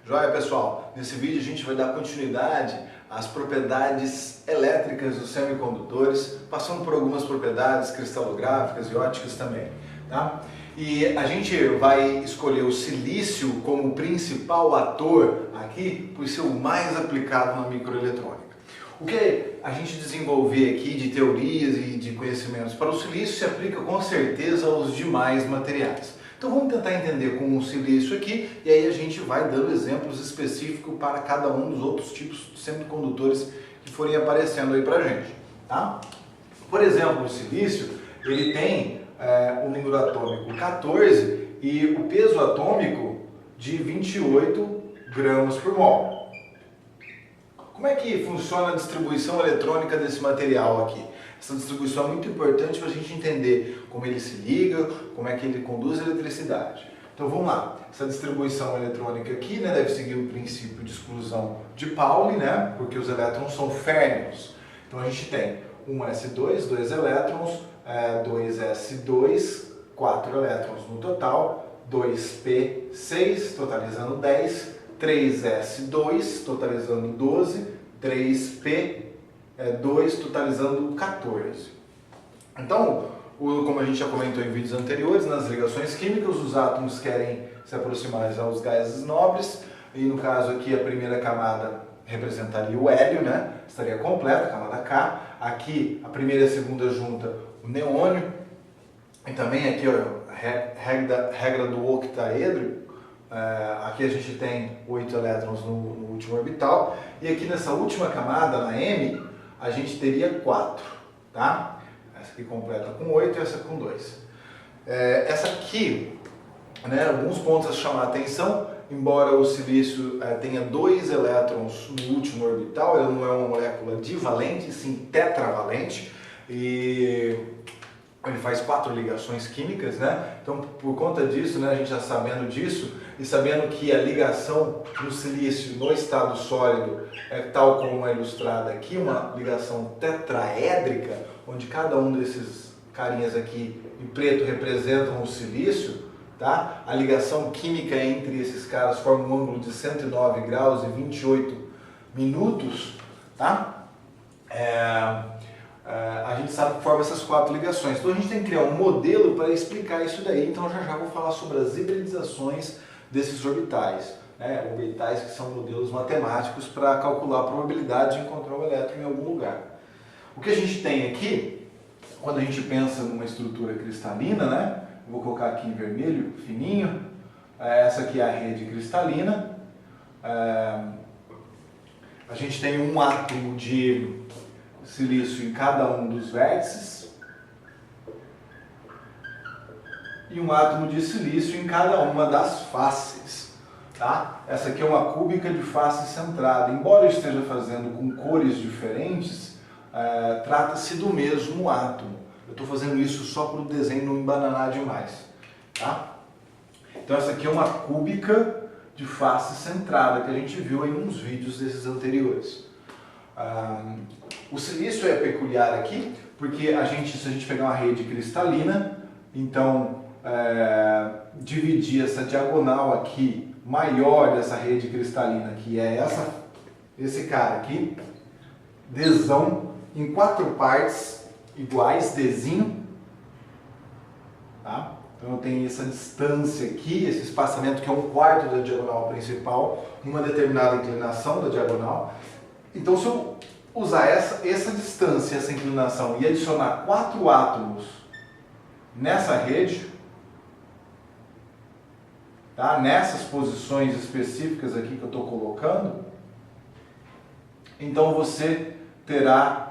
Joia, pessoal? Nesse vídeo a gente vai dar continuidade às propriedades elétricas dos semicondutores, passando por algumas propriedades cristalográficas e ópticas também, tá? E a gente vai escolher o silício como principal ator aqui, por ser o mais aplicado na microeletrônica. O que a gente desenvolver aqui de teorias e de conhecimentos para o silício se aplica com certeza aos demais materiais. Então vamos tentar entender com o silício aqui e aí a gente vai dando exemplos específicos para cada um dos outros tipos de semicondutores que forem aparecendo aí pra gente, tá? Por exemplo, o silício, ele tem o número atômico 14 e o peso atômico de 28 gramas por mol. Como é que funciona a distribuição eletrônica desse material aqui? Essa distribuição é muito importante para a gente entender como ele se liga, como é que ele conduz a eletricidade. Então vamos lá, essa distribuição eletrônica aqui, né, deve seguir o princípio de exclusão de Pauli, né, porque os elétrons são férmions. Então a gente tem um S2, 2 elétrons, 2S2, 4 elétrons no total, 2P6, totalizando 10, 3S2, totalizando 12, 3P2, totalizando 14. Então, como a gente já comentou em vídeos anteriores, nas ligações químicas, os átomos querem se aproximar aos gases nobres, e no caso aqui a primeira camada representaria o hélio, né? Estaria completa, a camada K. Aqui a primeira e a segunda junta, o neônio, e também aqui ó, regra do octaedro. Aqui a gente tem 8 elétrons no último orbital, e aqui nessa última camada, na M, a gente teria 4, tá? Essa aqui completa com 8 e essa com 2. Essa aqui, né, alguns pontos a chamar a atenção, embora o silício tenha 2 elétrons no último orbital, ele não é uma molécula divalente, sim tetravalente, e ele faz 4 ligações químicas, né? Então, por conta disso, né, a gente já sabendo disso, e sabendo que a ligação no silício no estado sólido é tal como é ilustrada aqui, uma ligação tetraédrica, onde cada um desses carinhas aqui em preto representam o silício, tá? A ligação química entre esses caras forma um ângulo de 109 graus e 28 minutos, tá? A gente sabe que forma essas 4 ligações. Então a gente tem que criar um modelo para explicar isso daí. Então já vou falar sobre as hibridizações desses orbitais, né? Orbitais que são modelos matemáticos para calcular a probabilidade de encontrar um elétron em algum lugar. O que a gente tem aqui, quando a gente pensa numa estrutura cristalina, né? Eu vou colocar aqui em vermelho, fininho. Essa aqui é a rede cristalina. A gente tem um átomo de silício em cada um dos vértices e um átomo de silício em cada uma das faces, tá? Essa aqui é uma cúbica de face centrada. Embora eu esteja fazendo com cores diferentes, trata-se do mesmo átomo. Eu estou fazendo isso só para o desenho não embananar demais, tá? Então essa aqui é uma cúbica de face centrada que a gente viu em uns vídeos desses anteriores. O silício é peculiar aqui porque se a gente pegar uma rede cristalina, então dividir essa diagonal aqui maior dessa rede cristalina, que é esse cara aqui, Dzão, em 4 partes iguais, Dzinho, tá? Então eu tenho essa distância aqui, esse espaçamento que é 1/4 da diagonal principal, numa determinada inclinação da diagonal. Então se eu usar essa distância, essa inclinação e adicionar 4 átomos nessa rede, tá? Nessas posições específicas aqui que eu estou colocando, então você terá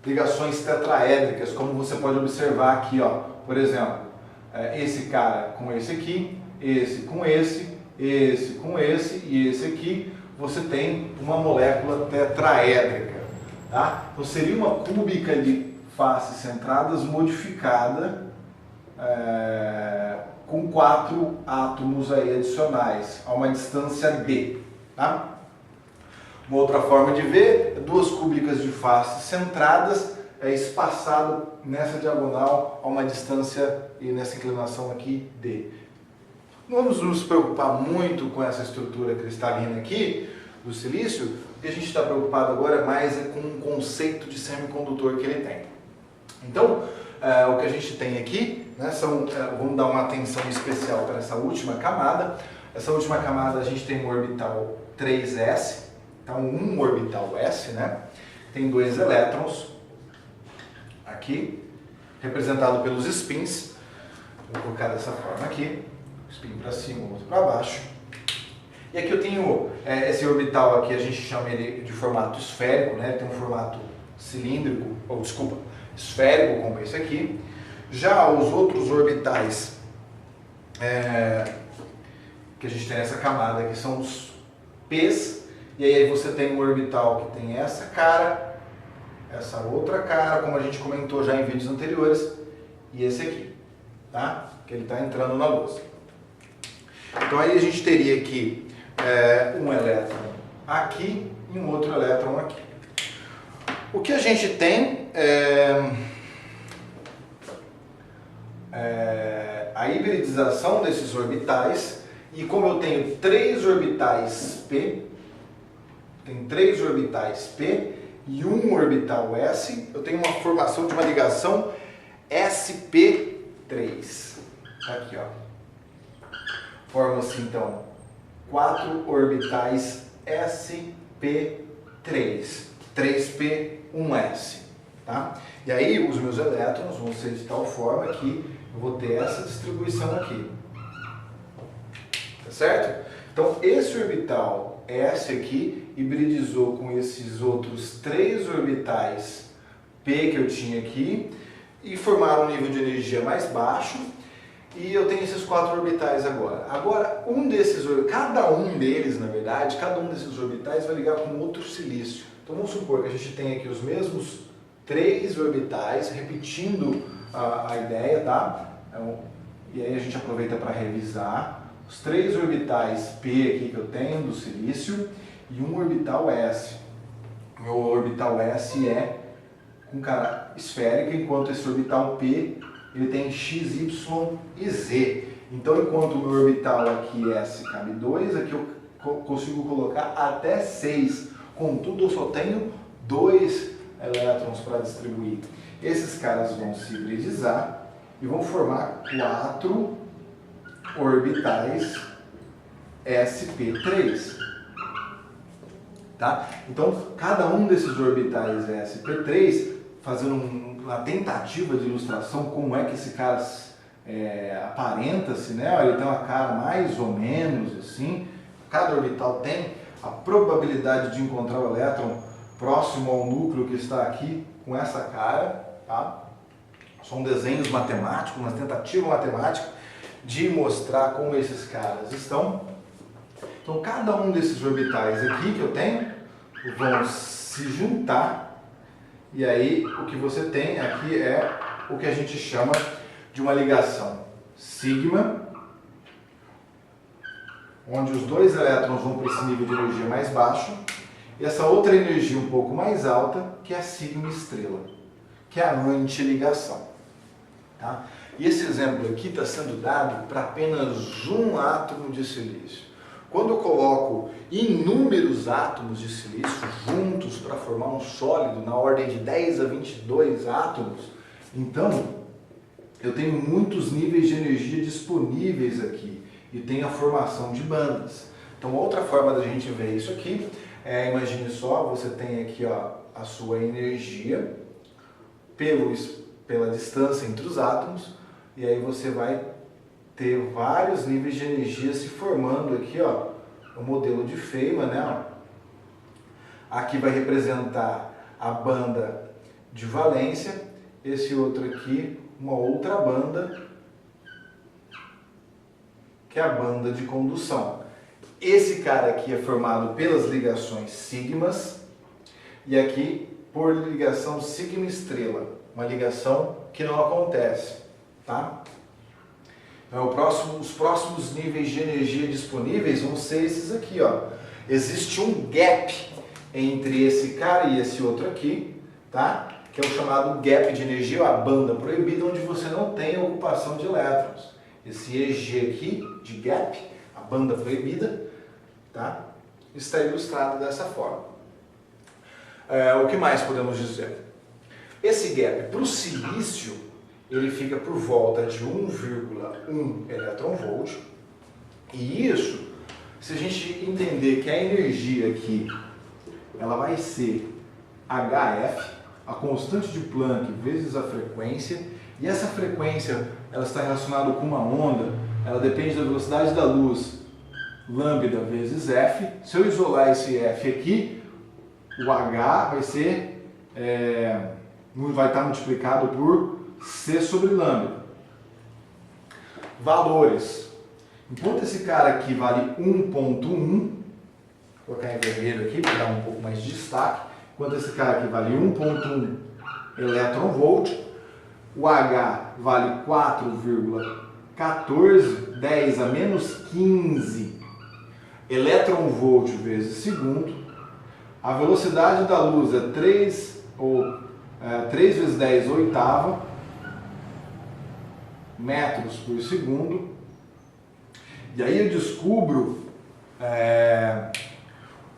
ligações tetraédricas, como você pode observar aqui, ó. Por exemplo, esse cara com esse aqui, esse com esse com esse e esse aqui, você tem uma molécula tetraédrica, tá? Então seria uma cúbica de faces centradas modificada com 4 átomos aí adicionais a uma distância d, tá? Uma outra forma de ver, 2 cúbicas de faces centradas espaçado nessa diagonal a uma distância e nessa inclinação aqui d. Não vamos nos preocupar muito com essa estrutura cristalina aqui do silício, o que a gente está preocupado agora mais é com o conceito de semicondutor que ele tem. Então, o que a gente tem aqui, né, vamos dar uma atenção especial para essa última camada. Essa última camada a gente tem um orbital 3s, então um orbital s, né? Tem 2 elétrons aqui, representado pelos spins. Vou colocar dessa forma aqui, spin para cima, outro para baixo. E aqui eu tenho esse orbital aqui, a gente chama ele de formato esférico, né? Ele tem um formato cilíndrico, ou desculpa, esférico como esse aqui. Já os outros orbitais que a gente tem nessa camada aqui são os P's, e aí você tem um orbital que tem essa cara, essa outra cara, como a gente comentou já em vídeos anteriores, e esse aqui, tá? Que ele está entrando na luz. Então aí a gente teria aqui um elétron aqui e um outro elétron aqui. O que a gente tem a hibridização desses orbitais, e como eu tenho 3 orbitais P, e um orbital S, eu tenho uma formação de uma ligação sp3. Aqui, ó. Forma-se então 4 orbitais sp3, 3p, 1s, tá? E aí os meus elétrons vão ser de tal forma que eu vou ter essa distribuição aqui, tá certo? Então esse orbital S aqui hibridizou com esses outros 3 orbitais p que eu tinha aqui e formaram um nível de energia mais baixo, e eu tenho esses 4 orbitais agora. Agora, cada um deles, na verdade, cada um desses orbitais vai ligar com outro silício. Então vamos supor que a gente tem aqui os mesmos 3 orbitais, repetindo a ideia, tá? E aí a gente aproveita para revisar os 3 orbitais P aqui que eu tenho do silício e um orbital S. O meu orbital S é com cara esférica, enquanto esse orbital P ele tem x, y e z. Então, enquanto o meu orbital aqui S cabe 2, aqui eu consigo colocar até 6. Contudo, eu só tenho 2 elétrons para distribuir. Esses caras vão se hibridizar e vão formar 4 orbitais sp3. Tá? Então, cada um desses orbitais sp3, fazendo uma tentativa de ilustração como é que esse cara aparenta-se, né? Ele tem uma cara mais ou menos assim. Cada orbital tem a probabilidade de encontrar o elétron próximo ao núcleo que está aqui com essa cara, tá? São desenhos matemáticos, uma tentativa matemática de mostrar como esses caras estão. Então, cada um desses orbitais aqui que eu tenho vão se juntar, e aí o que você tem aqui é o que a gente chama de uma ligação sigma, onde os 2 elétrons vão para esse nível de energia mais baixo, e essa outra energia um pouco mais alta, que é a sigma estrela, que é a antiligação. Tá? E esse exemplo aqui está sendo dado para apenas um átomo de silício. Quando eu coloco inúmeros átomos de silício juntos para formar um sólido na ordem de 10 a 22 átomos, então eu tenho muitos níveis de energia disponíveis aqui e tenho a formação de bandas. Então, outra forma da gente ver isso aqui imagine só, você tem aqui ó, a sua energia pela distância entre os átomos, e aí você vai ter vários níveis de energia se formando aqui, ó, o modelo de Feynman, né? Aqui vai representar a banda de valência, esse outro aqui, uma outra banda, que é a banda de condução. Esse cara aqui é formado pelas ligações sigmas, e aqui por ligação sigma-estrela, uma ligação que não acontece, tá? Então, os próximos níveis de energia disponíveis vão ser esses aqui, ó. Existe um gap entre esse cara e esse outro aqui, tá? Que é o chamado gap de energia, ou a banda proibida, onde você não tem ocupação de elétrons. esse EG aqui de gap, a banda proibida, tá? Está ilustrado dessa forma. O que mais podemos dizer? Esse gap para o silício, ele fica por volta de 1,1 eletronvolt, e isso, se a gente entender que a energia aqui, ela vai ser HF, a constante de Planck vezes a frequência, e essa frequência ela está relacionada com uma onda, ela depende da velocidade da luz, lambda vezes F. Se eu isolar esse F aqui, o H vai ser, vai estar multiplicado por C sobre lambda. Valores. Enquanto esse cara aqui vale 1,1, vou colocar em vermelho aqui para dar um pouco mais de destaque. Enquanto esse cara aqui vale 1,1 eletronvolt, o H vale 4,14, 10 a menos 15 eletronvolt vezes segundo. A velocidade da luz é 3 vezes 10 oitava metros por segundo. E aí eu descubro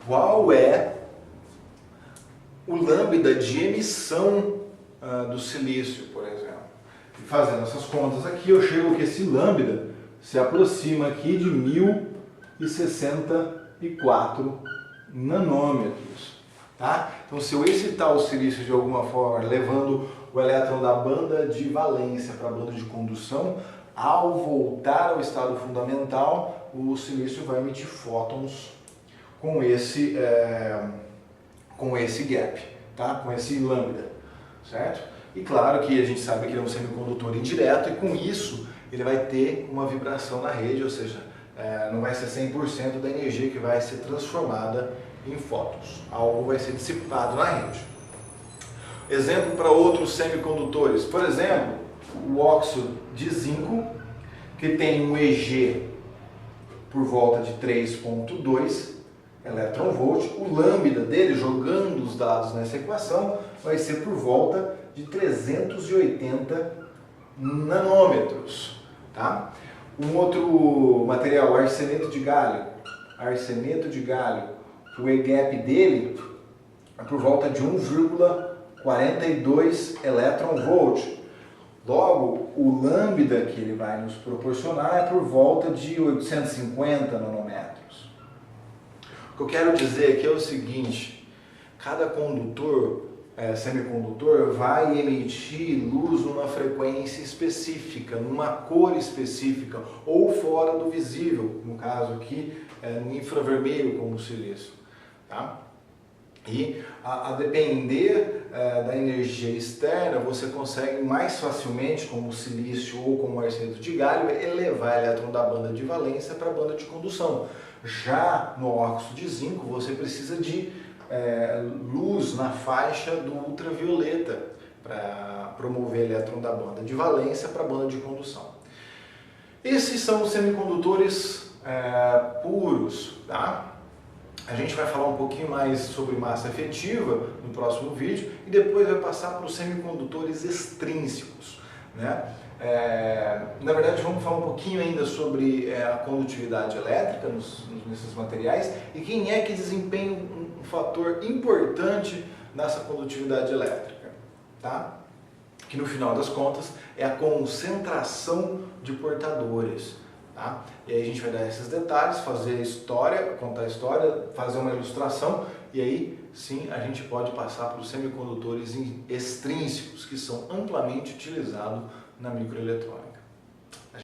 qual é o lambda de emissão do silício, por exemplo. E fazendo essas contas aqui, eu chego que esse lambda se aproxima aqui de 1064 nanômetros. Tá? Então, se eu excitar o silício de alguma forma, levando o elétron da banda de valência para a banda de condução, ao voltar ao estado fundamental, o silício vai emitir fótons com esse gap, tá? Com esse lambda, certo? E claro que a gente sabe que ele é um semicondutor indireto e com isso ele vai ter uma vibração na rede, ou seja, não vai ser 100% da energia que vai ser transformada em fótons. Algo vai ser dissipado na rede. Exemplo para outros semicondutores, por exemplo, o óxido de zinco, que tem um EG por volta de 3,2 eletronvolt, o lambda dele, jogando os dados nessa equação, vai ser por volta de 380 nanômetros. Tá? Um outro material, arseneto de galho, o E-gap dele é por volta de 1,42 eletronvolt. Logo, o lambda que ele vai nos proporcionar é por volta de 850 nanômetros. O que eu quero dizer aqui é o seguinte: cada condutor, semicondutor, vai emitir luz numa frequência específica, numa cor específica, ou fora do visível, no caso aqui, no infravermelho, como o silício. Tá? E a depender da energia externa, você consegue mais facilmente, como o silício ou como o arseneto de galho, elevar o elétron da banda de valência para a banda de condução. Já no óxido de zinco, você precisa de luz na faixa do ultravioleta para promover o elétron da banda de valência para a banda de condução. Esses são os semicondutores puros, tá? A gente vai falar um pouquinho mais sobre massa efetiva no próximo vídeo e depois vai passar para os semicondutores extrínsecos, né? Na verdade, vamos falar um pouquinho ainda sobre a condutividade elétrica nesses materiais e quem é que desempenha um fator importante nessa condutividade elétrica, tá? Que no final das contas é a concentração de portadores. Tá? E aí a gente vai dar esses detalhes, fazer a história, contar a história, fazer uma ilustração e aí sim a gente pode passar para os semicondutores extrínsecos que são amplamente utilizados na microeletrônica.